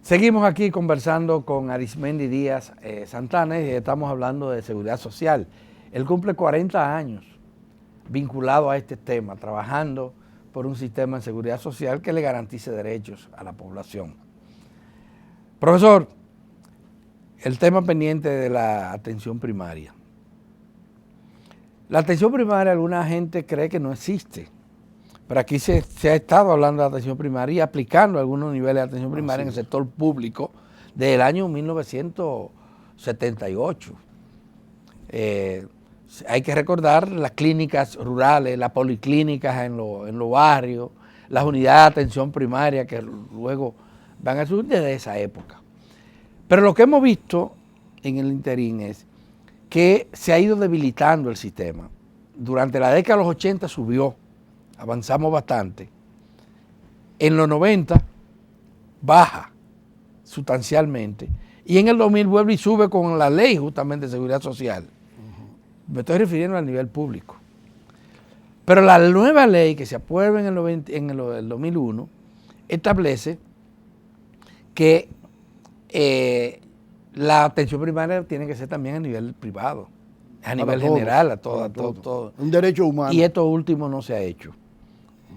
Seguimos aquí conversando con Arismendi Díaz Santana y estamos hablando de seguridad social. Él cumple 40 años vinculado a este tema, trabajando por un sistema de seguridad social que le garantice derechos a la población. Profesor, el tema pendiente de la atención primaria. La atención primaria, alguna gente cree que no existe, pero aquí se ha estado hablando de atención primaria y aplicando algunos niveles de atención primaria en el sector público desde el año 1978. Hay que recordar las clínicas rurales, las policlínicas en los barrios, las unidades de atención primaria que luego van a surgir desde esa época. Pero lo que hemos visto en el interín es que se ha ido debilitando el sistema. Durante la década de los 80 subió, avanzamos bastante. En los 90 baja sustancialmente y en el 2000 vuelve y sube con la ley justamente de seguridad social. Me estoy refiriendo al nivel público. Pero la nueva ley que se aprueba en el 2001 establece que la atención primaria tiene que ser también a nivel privado, a nivel general, a todo. Un derecho humano. Y esto último no se ha hecho.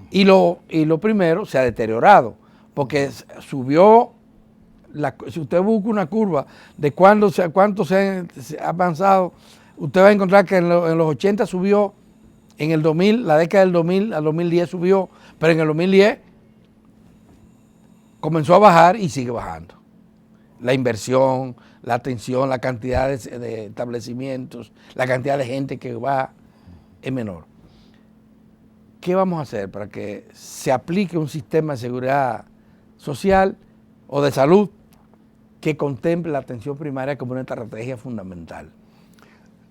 Y lo primero se ha deteriorado, porque subió, si usted busca una curva de cuánto se ha avanzado, usted va a encontrar que en los 80 subió, en el 2000, la década del 2000 al 2010 subió, pero en el 2010 comenzó a bajar y sigue bajando. La inversión, la atención, la cantidad de establecimientos, la cantidad de gente que va es menor. ¿Qué vamos a hacer para que se aplique un sistema de seguridad social o de salud que contemple la atención primaria como una estrategia fundamental?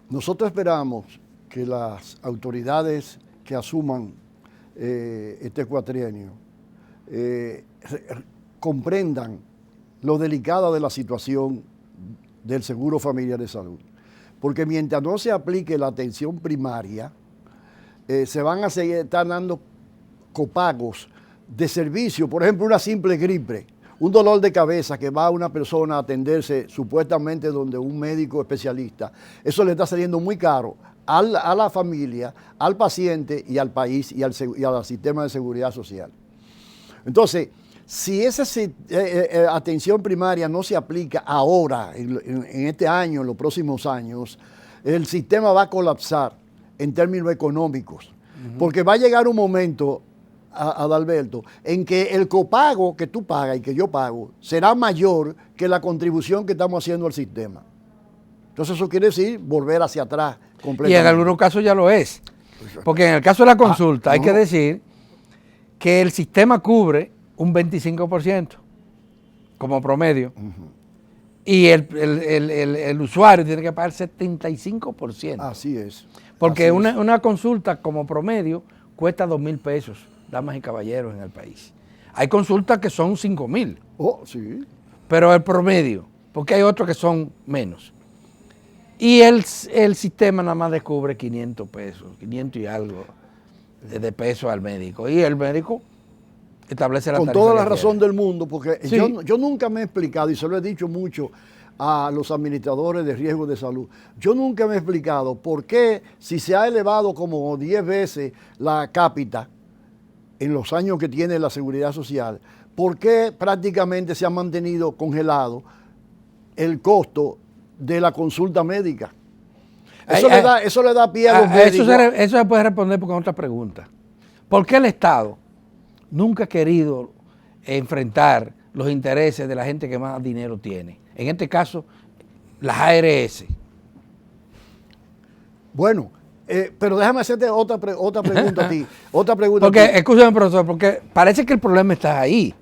Nosotros esperamos que las autoridades que asuman este cuatrienio comprendan lo delicada de la situación del Seguro Familiar de Salud. Porque mientras no se aplique la atención primaria, se van a seguir estar dando copagos de servicio. Por ejemplo, una simple gripe, un dolor de cabeza que va a una persona a atenderse supuestamente donde un médico especialista, eso le está saliendo muy caro a la familia, al paciente y al país y al sistema de seguridad social. Entonces, si esa atención primaria no se aplica ahora, en este año, en los próximos años, el sistema va a colapsar en términos económicos, porque va a llegar un momento, Adalberto, en que el copago que tú pagas y que yo pago será mayor que la contribución que estamos haciendo al sistema. Entonces eso quiere decir volver hacia atrás completamente. Y en algunos casos ya lo es, porque en el caso de la consulta hay que decir que el sistema cubre un 25% como promedio, y el usuario tiene que pagar 75%. Así es. Porque una consulta como promedio cuesta 2,000 pesos, damas y caballeros, en el país. Hay consultas que son 5,000. Oh, sí. Pero el promedio, porque hay otros que son menos. Y el sistema nada más descubre 500 pesos, 500 y algo de pesos al médico. Y el médico establece la tarifa. Con toda la razón del mundo, porque sí. yo nunca me he explicado, y se lo he dicho mucho a los administradores de riesgo de salud, yo nunca me he explicado por qué, si se ha elevado como 10 veces la cápita en los años que tiene la seguridad social, por qué prácticamente se ha mantenido congelado el costo de la consulta médica. Eso le da pie a los médicos. Eso se puede responder con otra pregunta. ¿Por qué el Estado nunca ha querido enfrentar los intereses de la gente que más dinero tiene? En este caso, las ARS. Bueno, pero déjame hacerte otra pregunta a ti. Escúchame, profesor, porque parece que el problema está ahí.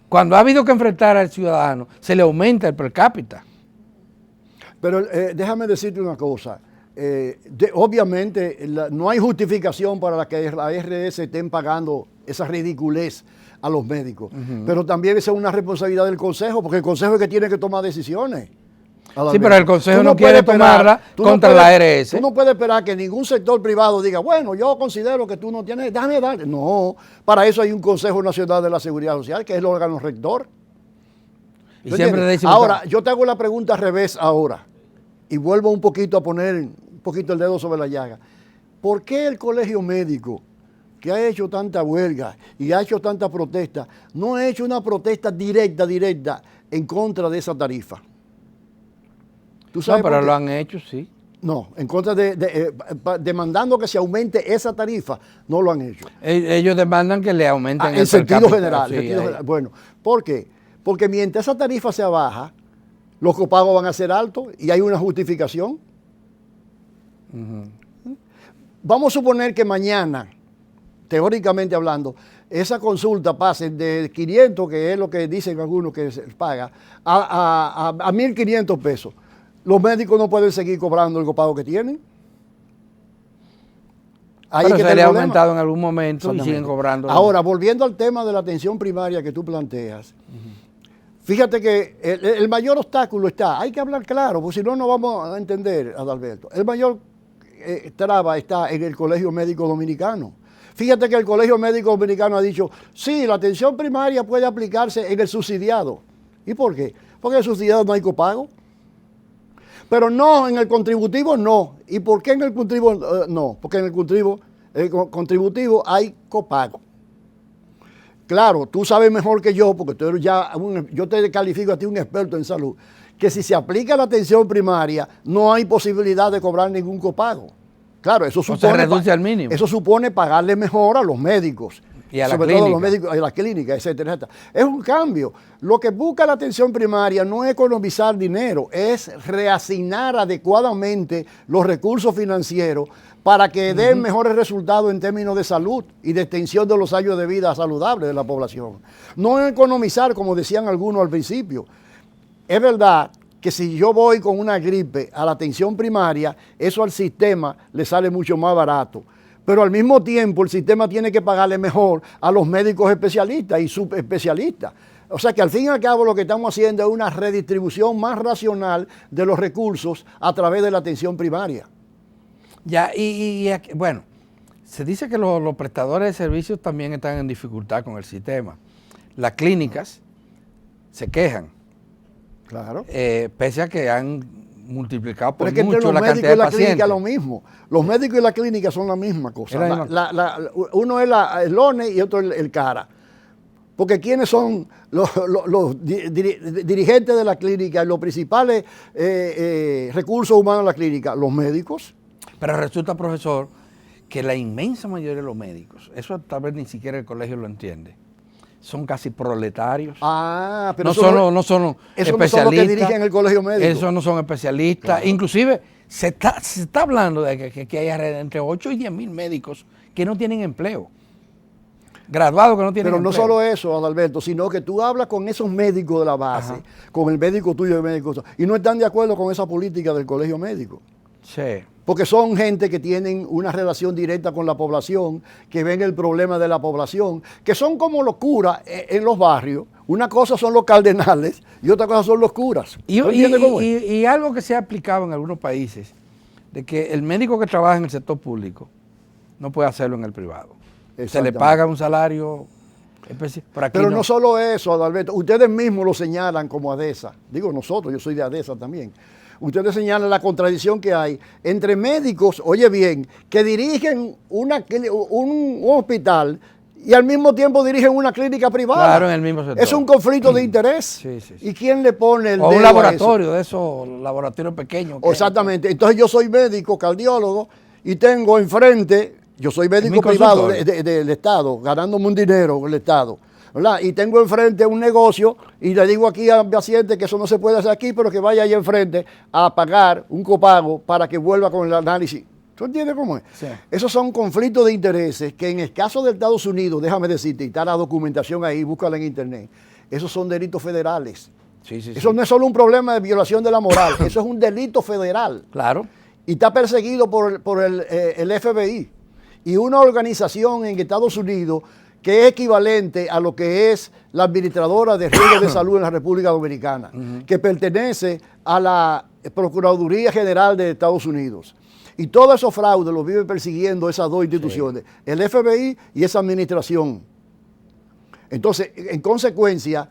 Cuando ha habido que enfrentar al ciudadano, se le aumenta el per cápita. Pero déjame decirte una cosa. Obviamente no hay justificación para que las ARS estén pagando esa ridiculez a los médicos, pero también esa es una responsabilidad del Consejo, porque el Consejo es que tiene que tomar decisiones. Sí, pero el Consejo no quiere tomarla contra la ARS. Tú no puedes esperar que ningún sector privado diga, bueno, yo considero que tú no tienes, déjame darle. No, para eso hay un Consejo Nacional de la Seguridad Social, que es el órgano rector. Y siempre decimos, ahora, yo te hago la pregunta al revés ahora, y vuelvo un poquito a poner un poquito el dedo sobre la llaga. ¿Por qué el colegio médico, que ha hecho tanta huelga y ha hecho tanta protesta, no ha hecho una protesta directa en contra de esa tarifa? ¿Tú sabes no, pero lo han hecho, sí. No, en contra demandando que se aumente esa tarifa, no lo han hecho. Ellos demandan que le aumenten en sentido general. Sí, general. Bueno, ¿por qué? Porque mientras esa tarifa sea baja, los copagos van a ser altos y hay una justificación. Vamos a suponer que mañana, teóricamente hablando, esa consulta pase de 500, que es lo que dicen algunos que se paga, a 1.500 pesos. Los médicos no pueden seguir cobrando el copago que tienen. Ahí pero se le ha aumentado en algún momento y siguen cobrando. Ahora, volviendo al tema de la atención primaria que tú planteas, fíjate que el mayor obstáculo está, hay que hablar claro, porque si no, no vamos a entender, Adalberto. El mayor traba está en el Colegio Médico Dominicano. Fíjate que el Colegio Médico Dominicano ha dicho, sí, la atención primaria puede aplicarse en el subsidiado. ¿Y por qué? Porque en el subsidiado no hay copago. Pero no, en el contributivo no. ¿Y por qué en el contributivo no? Porque en el contributivo hay copago. Claro, tú sabes mejor que yo, porque tú eres yo te califico a ti un experto en salud, que si se aplica la atención primaria, no hay posibilidad de cobrar ningún copago. Claro, eso supone, se reduce al mínimo. Eso supone pagarle mejor a los médicos. Y a la sobre clínica. todo a los médicos, a las clínicas, etcétera, etcétera. Es un cambio. Lo que busca la atención primaria no es economizar dinero, es reasignar adecuadamente los recursos financieros para que den mejores resultados en términos de salud y de extensión de los años de vida saludable de la población. No es economizar, como decían algunos al principio. Es verdad que si yo voy con una gripe a la atención primaria, eso al sistema le sale mucho más barato. Pero al mismo tiempo el sistema tiene que pagarle mejor a los médicos especialistas y subespecialistas. O sea que al fin y al cabo lo que estamos haciendo es una redistribución más racional de los recursos a través de la atención primaria. Ya, bueno, se dice que los prestadores de servicios también están en dificultad con el sistema. Las clínicas se quejan. Claro. Pese a que han multiplicado por pero es que mucho entre los la cantidad de médicos y la pacientes. clínica es lo mismo. Los médicos y la clínica son la misma cosa. Uno es el ONE y otro el CARA. Porque ¿quiénes son los dirigentes de la clínica y los principales recursos humanos de la clínica? Los médicos. Pero resulta, profesor, que la inmensa mayoría de los médicos, eso tal vez ni siquiera el colegio lo entiende, son casi proletarios. Ah, pero no son especialistas. No son los que dirigen el colegio médico. Esos no son especialistas. Claro. Inclusive se está hablando de que hay entre 8 y 10 mil médicos que no tienen empleo. Graduados que no tienen empleo. Pero no solo eso, Adalberto, sino que tú hablas con esos médicos de la base, con el médico tuyo y el médico, y no están de acuerdo con esa política del colegio médico. Sí. Porque son gente que tienen una relación directa con la población, que ven el problema de la población, que son como los curas en los barrios. Una cosa son los cardenales y otra cosa son los curas. Y algo que se ha aplicado en algunos países, de que el médico que trabaja en el sector público no puede hacerlo en el privado. Se le paga un salario especial. Pero no solo eso, Adalberto, ustedes mismos lo señalan como ADESA. Digo nosotros, yo soy de ADESA también. Ustedes señalan la contradicción que hay entre médicos, oye bien, que dirigen un hospital y al mismo tiempo dirigen una clínica privada. Claro, en el mismo sector. Es un conflicto de interés. Sí. ¿Y quién le pone el dedo? O un a laboratorio, de esos laboratorios pequeños. Exactamente. Entonces yo soy médico, cardiólogo, y tengo enfrente, yo soy médico privado del Estado, ganándome un dinero con el Estado, ¿verdad? Y tengo enfrente un negocio y le digo aquí al paciente que eso no se puede hacer aquí, pero que vaya ahí enfrente a pagar un copago para que vuelva con el análisis. ¿Tú entiendes cómo es? Sí. Esos son conflictos de intereses que en el caso de Estados Unidos, déjame decirte, y está la documentación ahí, búscala en internet, esos son delitos federales. Eso no es solo un problema de violación de la moral, eso es un delito federal. Claro. Y está perseguido por el FBI. Y una organización en Estados Unidos que es equivalente a lo que es la administradora de riesgos de salud en la República Dominicana, que pertenece a la Procuraduría General de Estados Unidos. Y todos esos fraudes los vive persiguiendo esas dos instituciones, el FBI y esa administración. Entonces, en consecuencia,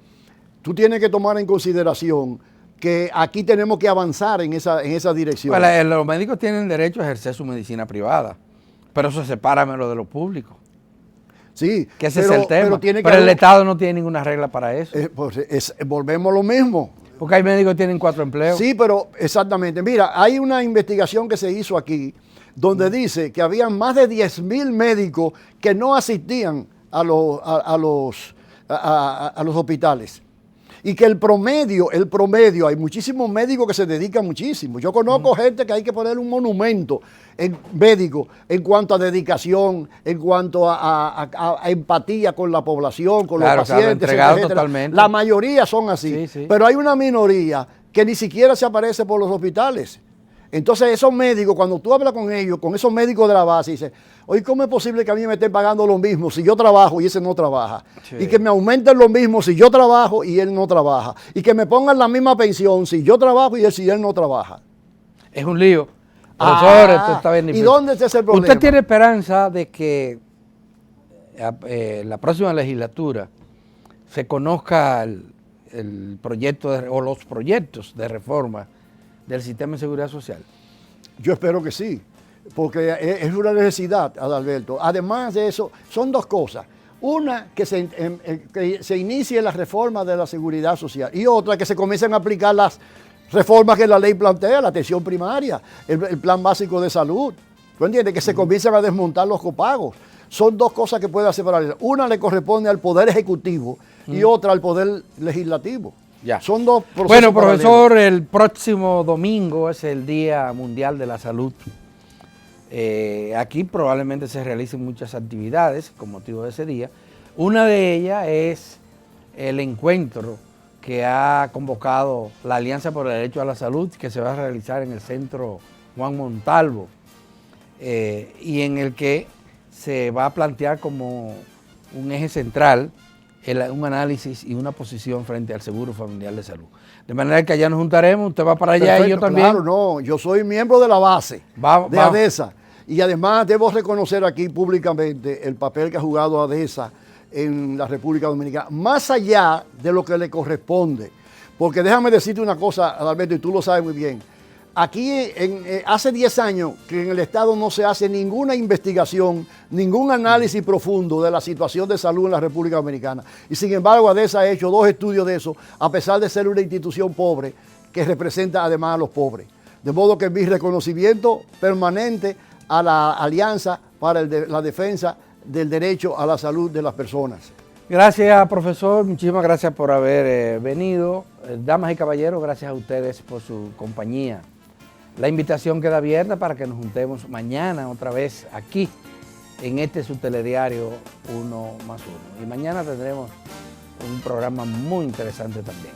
tú tienes que tomar en consideración que aquí tenemos que avanzar en esa dirección. Bueno, los médicos tienen derecho a ejercer su medicina privada, pero eso sepáramelo de lo público. Sí, que ese es el tema. Pero el Estado no tiene ninguna regla para eso. Volvemos a lo mismo. Porque hay médicos que tienen 4 empleos. Sí, pero exactamente. Mira, hay una investigación que se hizo aquí donde dice que había más de 10,000 médicos que no asistían a los hospitales. Y que el promedio, hay muchísimos médicos que se dedican muchísimo. Yo conozco gente que hay que poner un monumento en médico en cuanto a dedicación, en cuanto a empatía con la población, con los pacientes, etcétera. Totalmente. La mayoría son así, pero hay una minoría que ni siquiera se aparece por los hospitales. Entonces esos médicos, cuando tú hablas con ellos, con esos médicos de la base, dices, oye, ¿cómo es posible que a mí me estén pagando lo mismo si yo trabajo y ese no trabaja? Sí. Y que me aumenten lo mismo si yo trabajo y él no trabaja. Y que me pongan la misma pensión si yo trabajo y él no trabaja. Es un lío. Profesor, esto está bien difícil. ¿Y dónde está ese problema? ¿Usted tiene esperanza de que la próxima legislatura se conozca el proyecto o los proyectos de reforma del sistema de seguridad social? Yo espero que sí, porque es una necesidad, Adalberto. Además de eso, son dos cosas. Una, que se inicie la reforma de la seguridad social, y otra, que se comiencen a aplicar las reformas que la ley plantea, la atención primaria, el plan básico de salud. ¿Tú entiendes? Que se comiencen a desmontar los copagos. Son dos cosas que puede hacer paralelas. Una le corresponde al Poder Ejecutivo y otra al Poder Legislativo. Ya. Son dos procesos. Bueno, profesor, paralelos. El próximo domingo es el Día Mundial de la Salud. Aquí probablemente se realicen muchas actividades con motivo de ese día. Una de ellas es el encuentro que ha convocado la Alianza por el Derecho a la Salud, que se va a realizar en el Centro Juan Montalvo, y en el que se va a plantear como un eje central un análisis y una posición frente al Seguro Familiar de Salud. De manera que allá nos juntaremos, usted va para allá. Perfecto, y yo también. Claro, no, yo soy miembro de la base de ADESA, y además debo reconocer aquí públicamente el papel que ha jugado ADESA en la República Dominicana, más allá de lo que le corresponde. Porque déjame decirte una cosa, Adalberto, y tú lo sabes muy bien. Aquí hace 10 años que en el Estado no se hace ninguna investigación, ningún análisis profundo de la situación de salud en la República Dominicana. Y sin embargo, ADESA ha hecho 2 estudios de eso, a pesar de ser una institución pobre que representa además a los pobres. De modo que mi reconocimiento permanente a la Alianza para la Defensa del Derecho a la Salud de las Personas. Gracias, profesor. Muchísimas gracias por haber venido. Damas y caballeros, gracias a ustedes por su compañía. La invitación queda abierta para que nos juntemos mañana otra vez aquí en su telediario 1+1. Y mañana tendremos un programa muy interesante también.